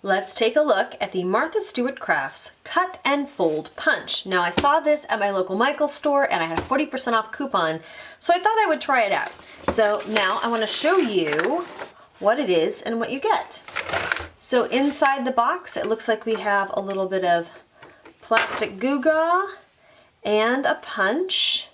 Let's take a look at the Martha Stewart Crafts Cut and Fold Punch. Now I saw this at my local Michaels store and I had a 40% off coupon, so I thought I would try it out. So now I want to show you what it is and what you get. So inside the box it looks like we have a little bit of plastic Goo-Gah and a punch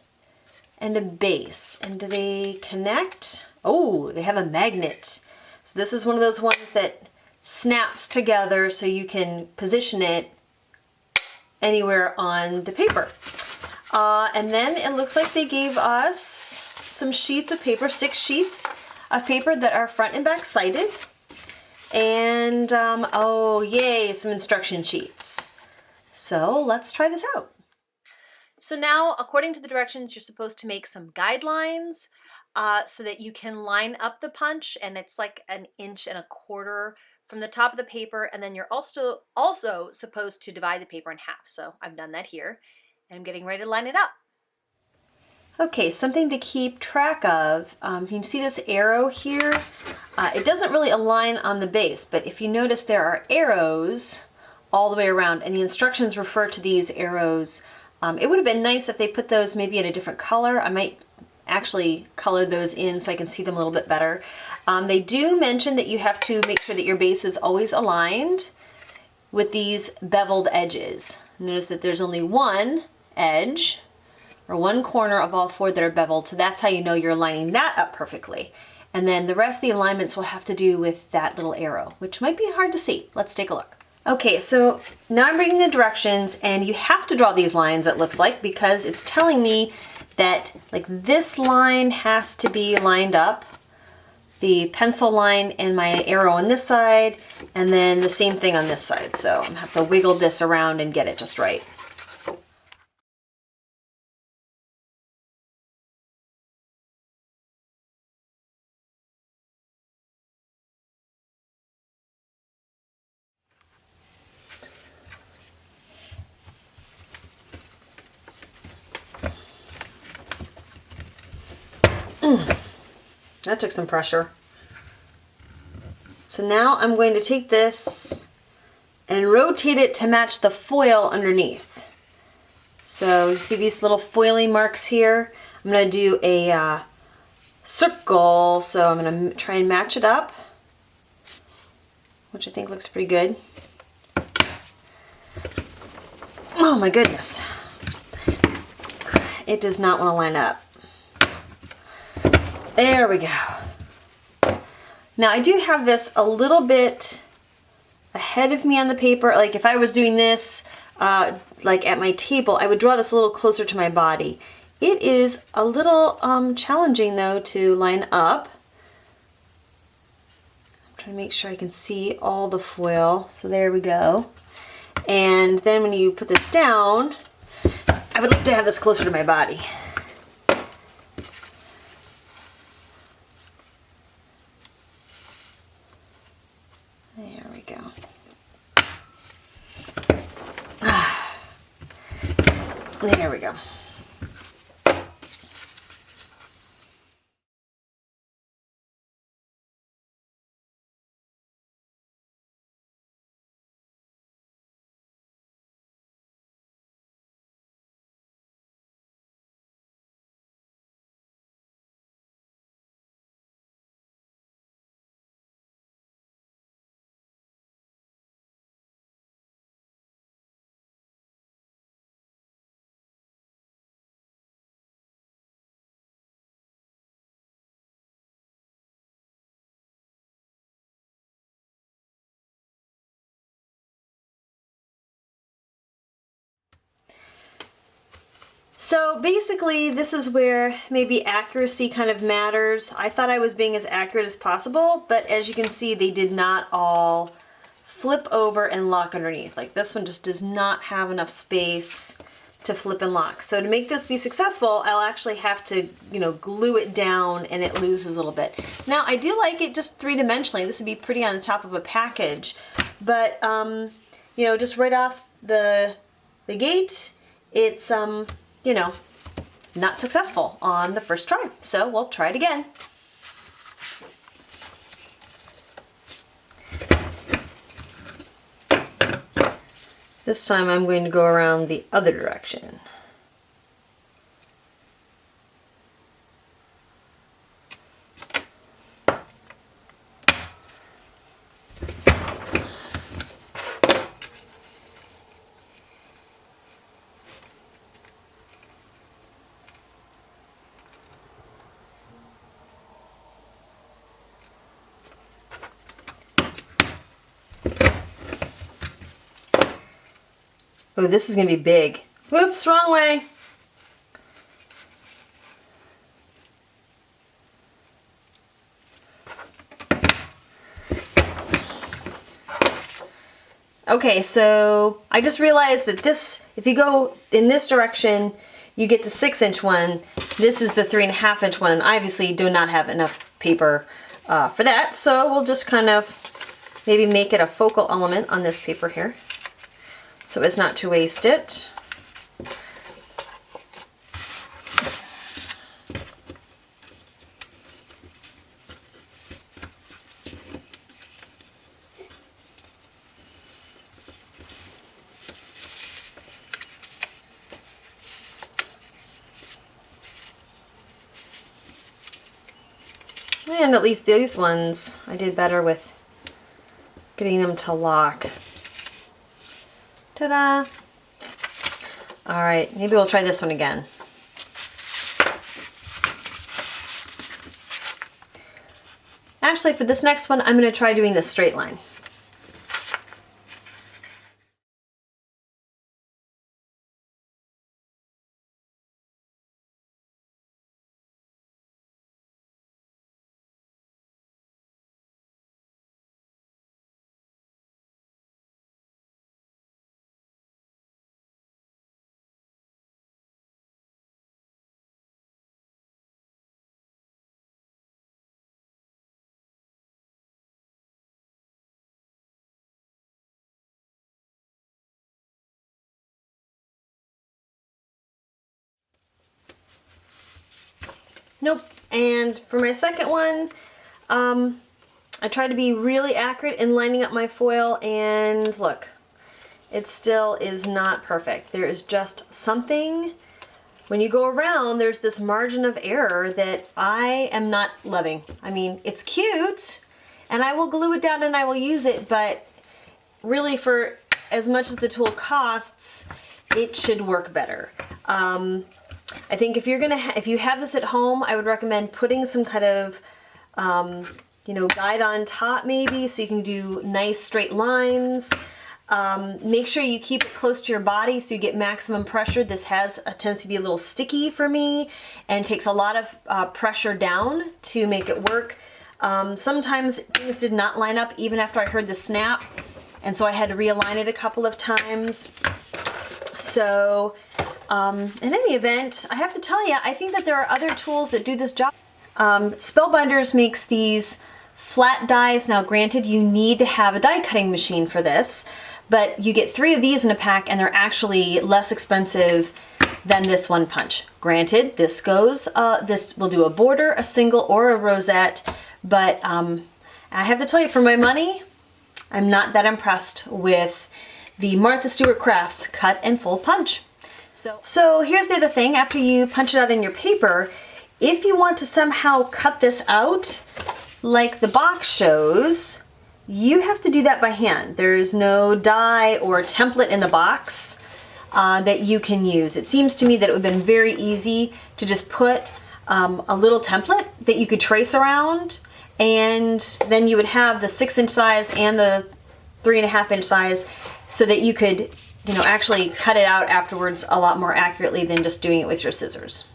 and a base. And do they connect? Oh, they have a magnet. So this is one of those ones that snaps together so you can position it anywhere on the paper. And then it looks like they gave us some sheets of paper, 6 sheets of paper that are front and back sided. And oh yay, some instruction sheets. So let's try this out. So now, according to the directions, you're supposed to make some guidelines so that you can line up the punch, and it's like 1.25 inches from the top of the paper, and then you're also supposed to divide the paper in half. So I've done that here, and I'm getting ready to line it up. Okay, something to keep track of. You can see this arrow here. It doesn't really align on the base, but if you notice there are arrows all the way around, and the instructions refer to these arrows. It would have been nice if they put those maybe in a different color. I might actually color those in so I can see them a little bit better. They do mention that you have to make sure that your base is always aligned with these beveled edges. Notice that there's only one edge or one corner of all 4 that are beveled, so that's how you know you're lining that up perfectly. And then the rest of the alignments will have to do with that little arrow, which might be hard to see. Let's take a look. Okay, so now I'm reading the directions, and you have to draw these lines, it looks like, because it's telling me that like this line has to be lined up, the pencil line and my arrow on this side, and then the same thing on this side. So I'm gonna have to wiggle this around and get it just right. That took some pressure. So now I'm going to take this and rotate it to match the foil underneath. So you see these little foily marks here? I'm going to do a circle, so I'm going to try and match it up, which I think looks pretty good. Oh my goodness. It does not want to line up. There we go. Now I do have this a little bit ahead of me on the paper. Like if I was doing this like at my table, I would draw this a little closer to my body. It is a little challenging though to line up. I'm trying to make sure I can see all the foil. So there we go. And then when you put this down, I would like to have this closer to my body. There we go. There we go. So basically this is where maybe accuracy kind of matters. I thought I was being as accurate as possible, but as you can see they did not all flip over and lock underneath. Like this one just does not have enough space to flip and lock. So to make this be successful, I'll actually have to, glue it down and it loses a little bit. Now I do like it just 3-dimensionally. This would be pretty on the top of a package, but just right off the gate, it's not successful on the first try. So we'll try it again. This time I'm going to go around the other direction. Oh, this is going to be big. Whoops, wrong way. Okay, so I just realized that this, if you go in this direction, you get the 6-inch one. This is the 3.5-inch one, and I obviously do not have enough paper for that, so we'll just kind of maybe make it a focal element on this paper here, so as not to waste it. And at least these ones, I did better with getting them to lock. Ta-da! Alright, maybe we'll try this one again. Actually, for this next one, I'm going to try doing this straight line. Nope. And for my second one, I tried to be really accurate in lining up my foil, and look, it still is not perfect. There is just something, when you go around, there's this margin of error that I am not loving. I mean, it's cute, and I will glue it down and I will use it, but really for as much as the tool costs, it should work better. I think if you're gonna if you have this at home, I would recommend putting some kind of you know, guide on top maybe, so you can do nice straight lines. Make sure you keep it close to your body so you get maximum pressure. This has a tendency to be a little sticky for me and takes a lot of pressure down to make it work. Sometimes things did not line up even after I heard the snap, and so I had to realign it a couple of times. So in any event, I have to tell you, I think that there are other tools that do this job. Spellbinders makes these flat dies. Now granted, you need to have a die cutting machine for this, but you get 3 of these in a pack and they're actually less expensive than this one punch. Granted, this goes, this will do a border, a single, or a rosette, but I have to tell you, for my money, I'm not that impressed with the Martha Stewart Crafts cut and fold punch. So here's the other thing, after you punch it out in your paper, if you want to somehow cut this out like the box shows, you have to do that by hand. There's no die or template in the box that you can use. It seems to me that it would have been very easy to just put a little template that you could trace around, and then you would have the 6-inch size and the 3.5-inch size, so that you could, you know, actually cut it out afterwards a lot more accurately than just doing it with your scissors.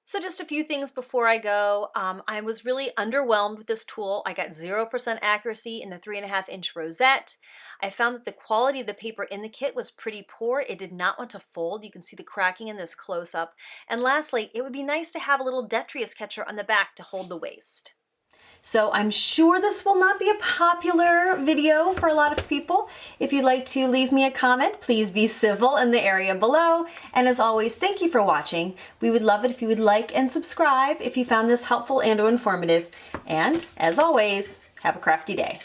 So just a few things before I go. I was really underwhelmed with this tool. I got 0% accuracy in the 3.5-inch rosette. I found that the quality of the paper in the kit was pretty poor. It did not want to fold. You can see the cracking in this close-up. And lastly, it would be nice to have a little detritus catcher on the back to hold the waste. So I'm sure this will not be a popular video for a lot of people. If you'd like to leave me a comment, please be civil in the area below. And as always, thank you for watching. We would love it if you would like and subscribe if you found this helpful and or informative. And as always, have a crafty day.